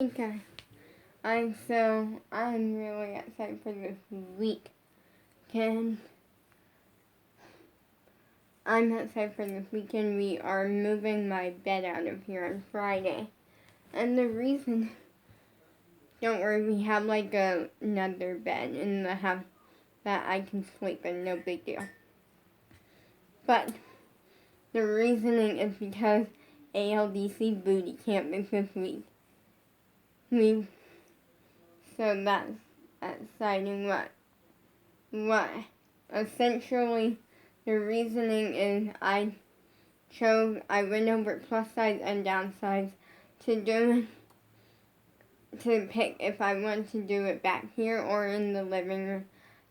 Okay, I'm really excited for this weekend. I'm excited for this weekend. We are moving my bed out of here on Friday, and the reason, don't worry, we have like another bed in the house that I can sleep in, no big deal. But the reasoning is because ALDC booty camp is this week. So that's exciting. What essentially the reasoning is I went over plus size and downsize to pick if I want to do it back here or in the living room.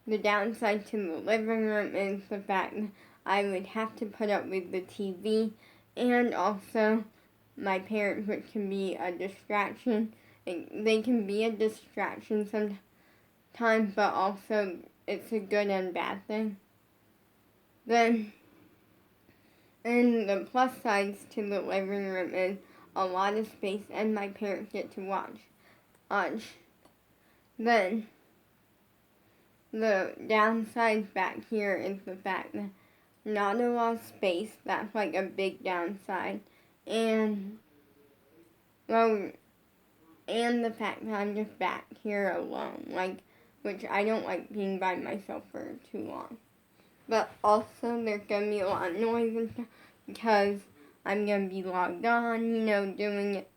The downside to the living room is the fact that I would have to put up with the TV and also my parents, which can be a distraction. They can be a distraction sometimes, but also it's a good and bad thing. Then, and the plus sides to the living room is a lot of space and my parents get to watch. Then, the downside back here is the fact that not a lot of space. That's like a big downside. And the fact that I'm just back here alone, which I don't like being by myself for too long. But also, there's gonna be a lot of noise and stuff because I'm gonna be logged on, doing it,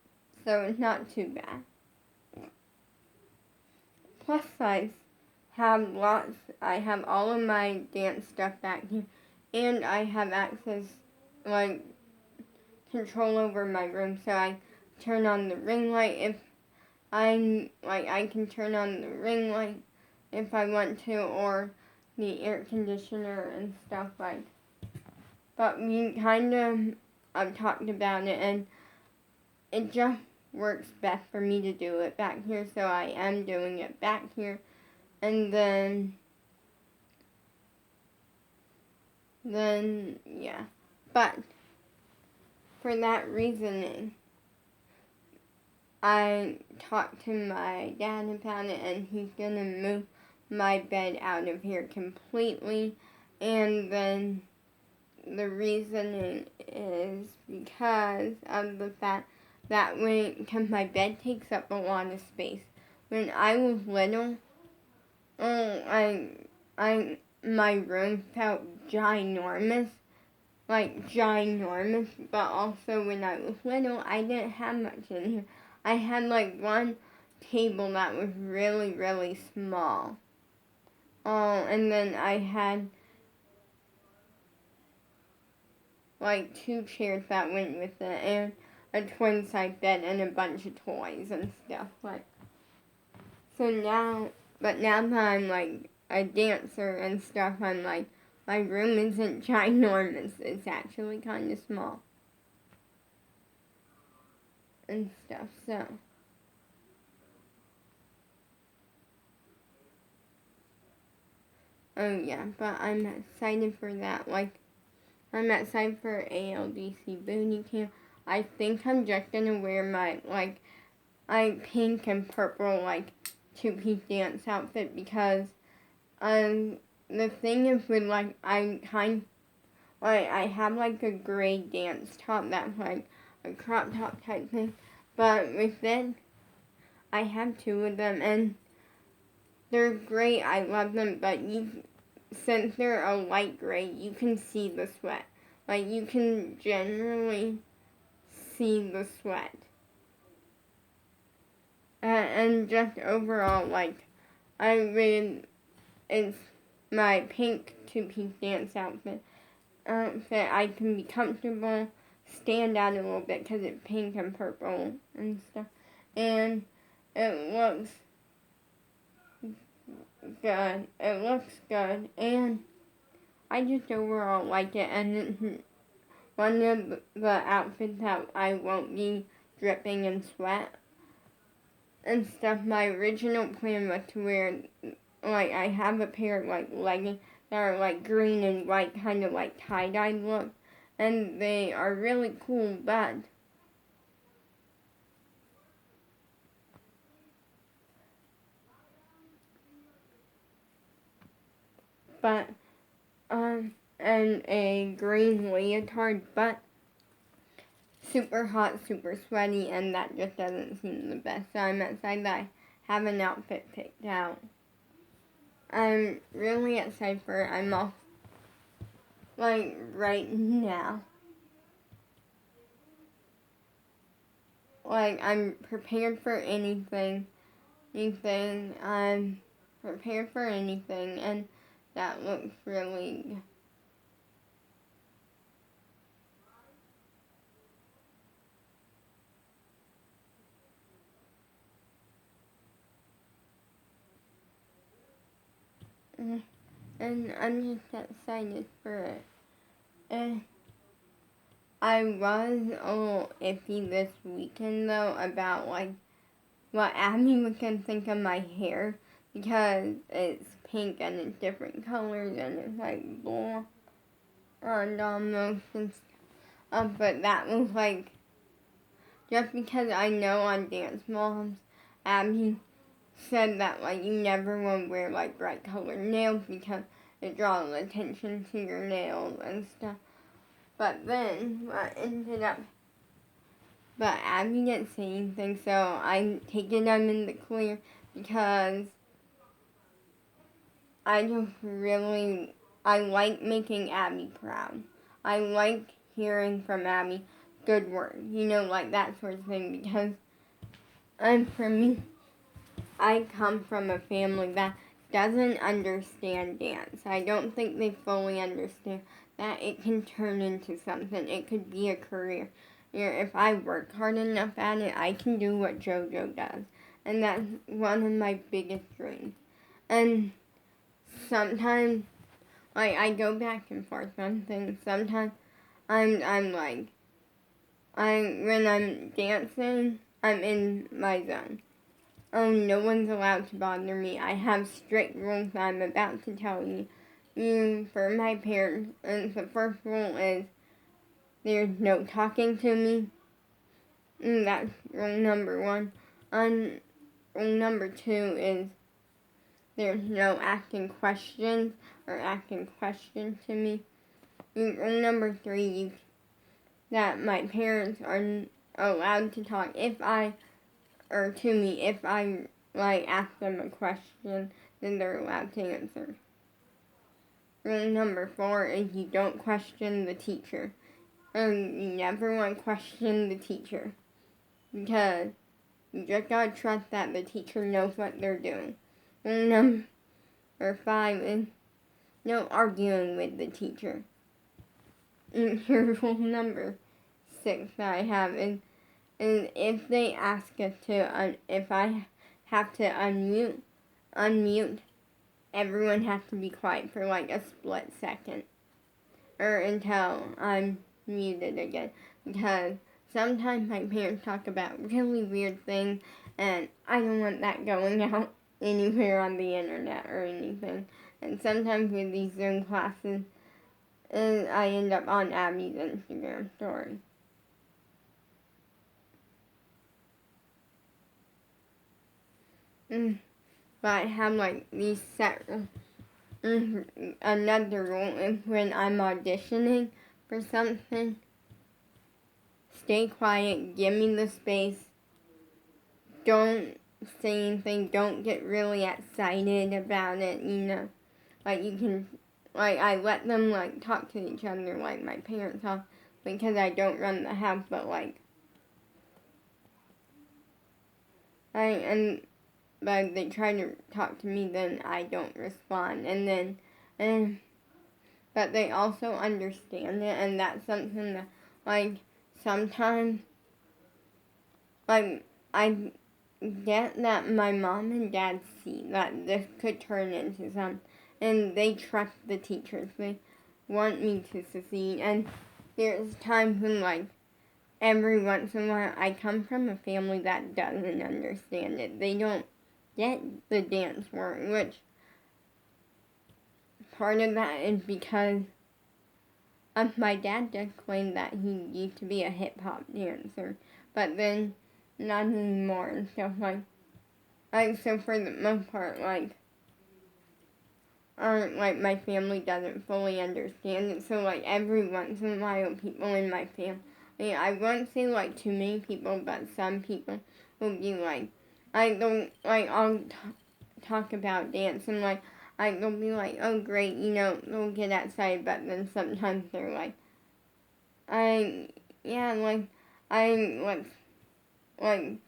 so it's not too bad. Plus size I have all of my dance stuff back here, and I have access, control over my room, so I turn on the ring light I can turn on the ring light if I want to, or the air conditioner and stuff but we kind of talked about it, and it just works best for me to do it back here, so I am doing it back here, and then yeah, but for that reasoning, I talked to my dad about it, and he's gonna move my bed out of here completely, and then the reasoning is because of the fact that because my bed takes up a lot of space. When I was little, my room felt ginormous, but also when I was little, I didn't have much in here. I had one table that was really, really small. And then I had two chairs that went with it, and a twin size bed and a bunch of toys and stuff but now that I'm a dancer and stuff, I'm my room isn't ginormous, it's actually kind of small and stuff, so. Oh yeah, but I'm excited for that, I'm excited for ALDC booty camp. I think I'm just gonna wear my, pink and purple, two-piece dance outfit because, the thing is with, I have, a gray dance top that's, a crop top type thing. But with it, I have two of them, and they're great. I love them, but since they're a light gray, you can see the sweat. You can generally see the sweat. And just overall, it's my pink two-piece dance outfit. I can be comfortable, stand out a little bit because it's pink and purple and stuff. And it looks good. And I just overall like it. And it's one of the outfits that I won't be dripping in sweat and stuff. My original plan was to wear, I have a pair of leggings that are green and white, kind of tie-dye look, and they are really cool, but but and a green leotard, but super hot, super sweaty, and that just doesn't seem the best. So I'm excited that I have an outfit picked out. I'm really excited for it. I'm off, like, right now. Like, I'm prepared for anything. I'm prepared for anything, and that looks really good. And I'm just excited for it. And I was a little iffy this weekend though about like what Abby was gonna think of my hair because it's pink and it's different colors and it's like blonde and almost and stuff. But that was like just because I know on Dance Moms, Abby said that like you never want to wear like bright colored nails because it draws attention to your nails and stuff. But then what ended up, but Abby didn't say anything, so I taking them in the clear because I just really, I like making Abby proud. I like hearing from Abby good work, like that sort of thing because for me, I come from a family that doesn't understand dance. I don't think they fully understand that it can turn into something. It could be a career. If I work hard enough at it, I can do what JoJo does. And that's one of my biggest dreams. And sometimes, like, I go back and forth on things. Sometimes I'm like, when I'm dancing, I'm in my zone. Oh, no one's allowed to bother me. I have strict rules I'm about to tell you. For my parents, and the first rule is there's no talking to me. And that's rule number one. And rule number two is there's no asking questions to me. Rule number three, that my parents are allowed to talk to me if I ask them a question, then they're allowed to answer. Rule number 4 is you don't question the teacher. And you never want to question the teacher because you just gotta trust that the teacher knows what they're doing. Rule number 5 is no arguing with the teacher. And rule number 6 that I have is if they ask us to, if I have to unmute, everyone has to be quiet for like a split second. Or until I'm muted again. Because sometimes my parents talk about really weird things, and I don't want that going out anywhere on the internet or anything. And sometimes with these Zoom classes, I end up on Abby's Instagram story. But I have like these set rules. Another rule is when I'm auditioning for something, stay quiet, give me the space, don't say anything, don't get really excited about it, Like you can, I let them talk to each other like my parents talk because I don't run the house, but but they try to talk to me, then I don't respond. But they also understand it, and that's something that, sometimes, I get that my mom and dad see that this could turn into something, and they trust the teachers. They want me to succeed, and there's times when, every once in a while, I come from a family that doesn't understand it. They don't get the dance word, which part of that is because my dad just claimed that he used to be a hip-hop dancer, but then not anymore and stuff so for the most part, or like my family doesn't fully understand it. So like every once in a while, people in my family, I won't say like too many people, but some people will be like, I'll talk about dance and like they'll be like, oh great, they'll get excited, but then sometimes they're like, I yeah I like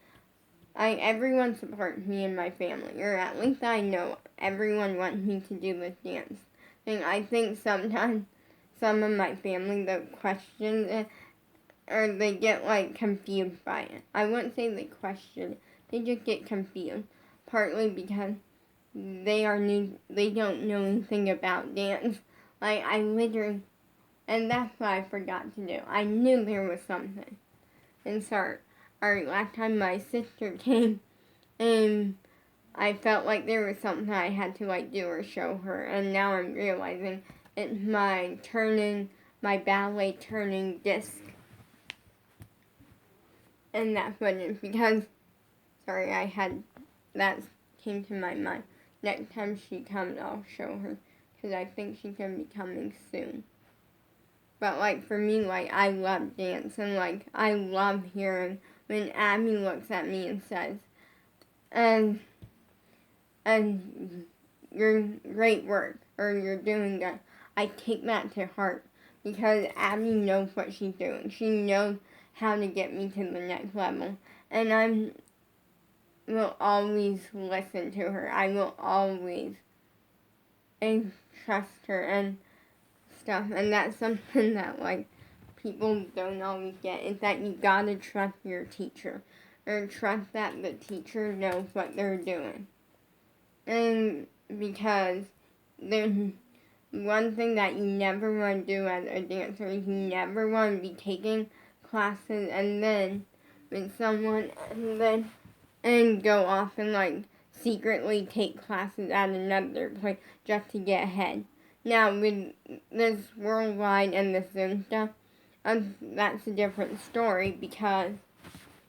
everyone supports me and my family, or at least I know everyone wants me to do this dance thing. I think sometimes some of my family though question it, or they get like confused by it. I wouldn't say they question it; they just get confused, partly because they are new. They don't know anything about dance. Like I literally, and that's what I forgot to do. I knew there was something. And so, last time my sister came, and I felt like there was something I had to like do or show her, and now I'm realizing it's my ballet turning disc, and that's what it is. Because, sorry, that came to my mind. Next time she comes, I'll show her, because I think she's gonna be coming soon. But like for me, like I love dance, and like I love hearing when Abby looks at me and says, and you're great work, or you're doing good. I take that to heart because Abby knows what she's doing. She knows how to get me to the next level, and I will always listen to her. I will always trust her and stuff, and that's something that like people don't always get, is that you gotta trust your teacher, or trust that the teacher knows what they're doing. And because there's one thing that you never want to do as a dancer is you never want to be taking classes and then with someone and go off and like secretly take classes at another place just to get ahead. Now with this worldwide and the Zoom stuff, that's a different story, because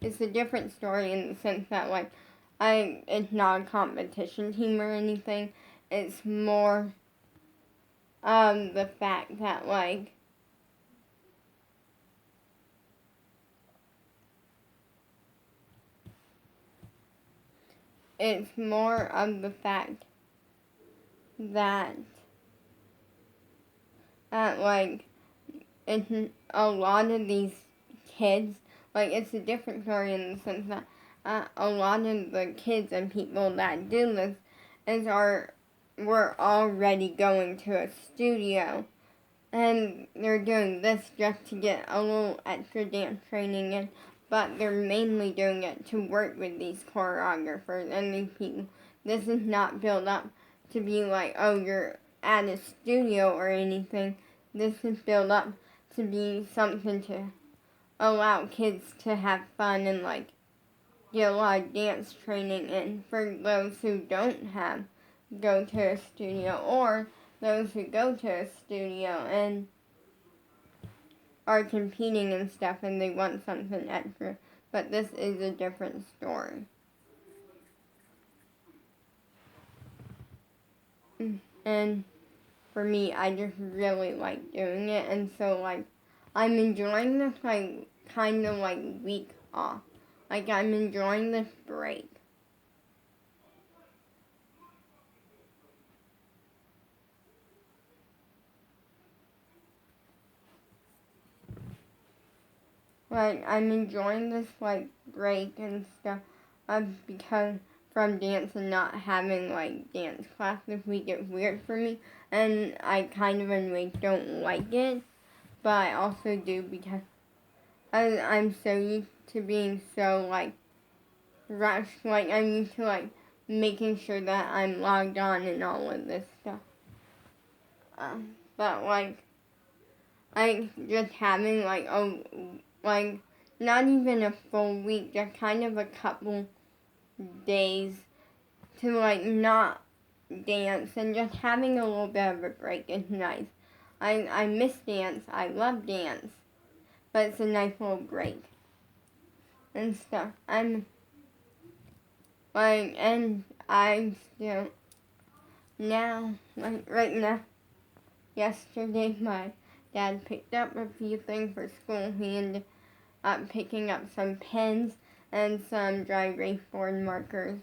it's a different story in the sense that like it's not a competition team or anything. It's more the fact that like it's more of the fact that like it's a lot of these kids, like it's a different story in the sense that a lot of the kids and people that do this were already going to a studio, and they're doing this just to get a little extra dance training in, but they're mainly doing it to work with these choreographers and these people. This is not built up to be like, oh, you're at a studio or anything. This is built up to be something to allow kids to have fun and like get a lot of dance training in for those who don't go to a studio, or those who go to a studio and are competing and stuff and they want something extra. But this is a different story. And for me, I just really like doing it, and so like I'm enjoying this like kind of like week off. Like I'm enjoying this break. Like I'm enjoying this like break and stuff, because from dance and not having like dance class this week, it's weird for me, and I kind of in ways don't like it, but I also do because I'm so used to being so like rushed. Like I'm used to like making sure that I'm logged on and all of this stuff. But like just having like not even a full week, just kind of a couple days to like not dance and just having a little bit of a break is nice. I miss dance. I love dance, but it's a nice little break and stuff. And I still now, like right now, yesterday my dad picked up a few things for school. He ended up picking up some pens and some dry erase board markers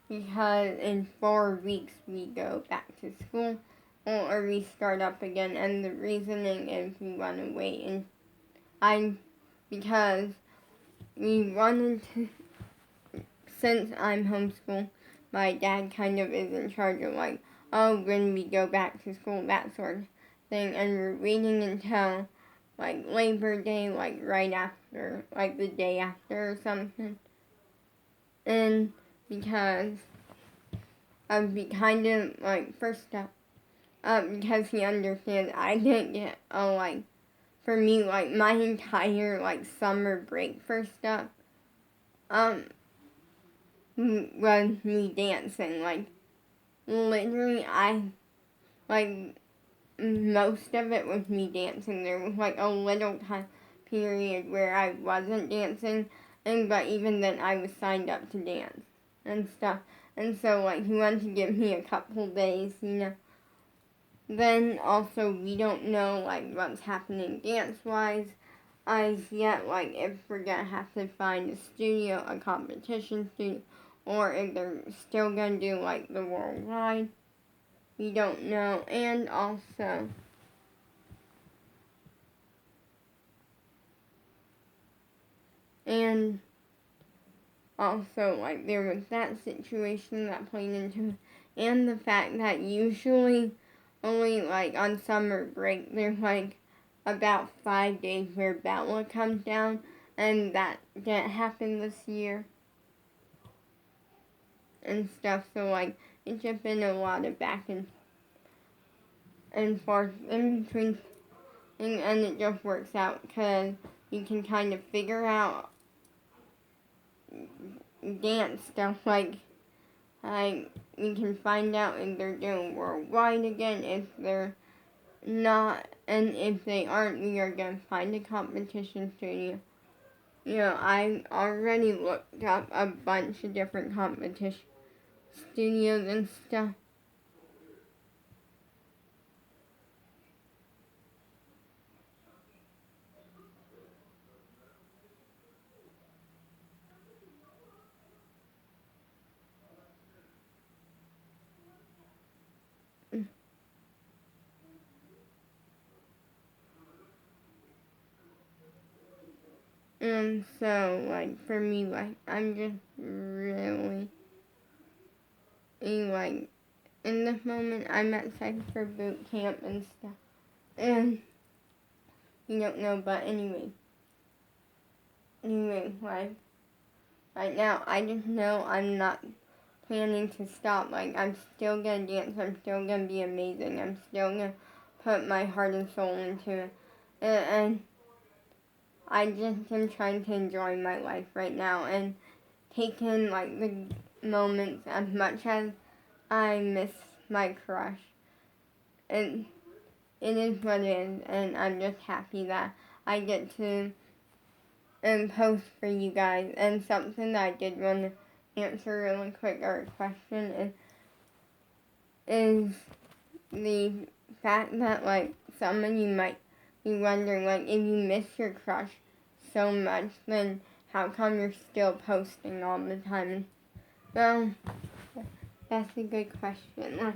because in 4 weeks we go back to school or we start up again, and the reasoning is we want to wait because we wanted to, since I'm homeschooled, my dad kind of is in charge of like, oh, when we go back to school, that sort of thing, and we're waiting until like Labor Day, like right after, like the day after or something, and because we kind of like first up, because he understands I didn't get for me like my entire like summer break first up, was me dancing. Like literally, like most of it was me dancing. There was like a little time period where I wasn't dancing, but even then I was signed up to dance and stuff. And so like he wanted to give me a couple days, you know. Then also we don't know like what's happening dance wise as yet, like if we're gonna have to find a studio, a competition studio, or if they're still gonna do like the worldwide. We don't know. And also like there was that situation that played into it, and the fact that usually only like on summer break there's like about 5 days where Bella comes down, and that didn't happen this year and stuff. So like it's just been a lot of back and forth in between, and it just works out because you can kind of figure out dance stuff like we can find out if they're doing worldwide again, if they're not, and if they aren't, we are going to find a competition studio. You know, I already looked up a bunch of different competition studios and stuff. And so, like, for me, like, I'm just really, like, in this moment, I'm at Cypher boot camp and stuff. And you don't know, but anyway, like, right now, I just know I'm not planning to stop. Like, I'm still gonna dance, I'm still gonna be amazing, I'm still gonna put my heart and soul into it. And I just am trying to enjoy my life right now and take in, like, the moments as much as I miss my crush. And it is what it is, and I'm just happy that I get to post for you guys. And something that I did want to answer really quick, or a question, is the fact that, like, some of you might be wondering, like, if you miss your crush so much, then how come you're still posting all the time? Well, that's a good question. Like,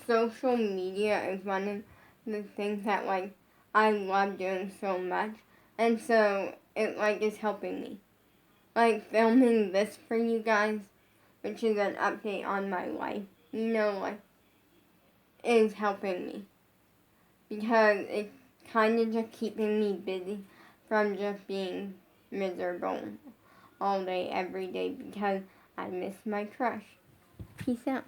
social media is one of the things that, like, I love doing so much, and so it, like, is helping me. Like, filming this for you guys, which is an update on my life, you know, like, is helping me. Because it's kind of just keeping me busy from just being miserable all day, every day, because I miss my crush. Peace out.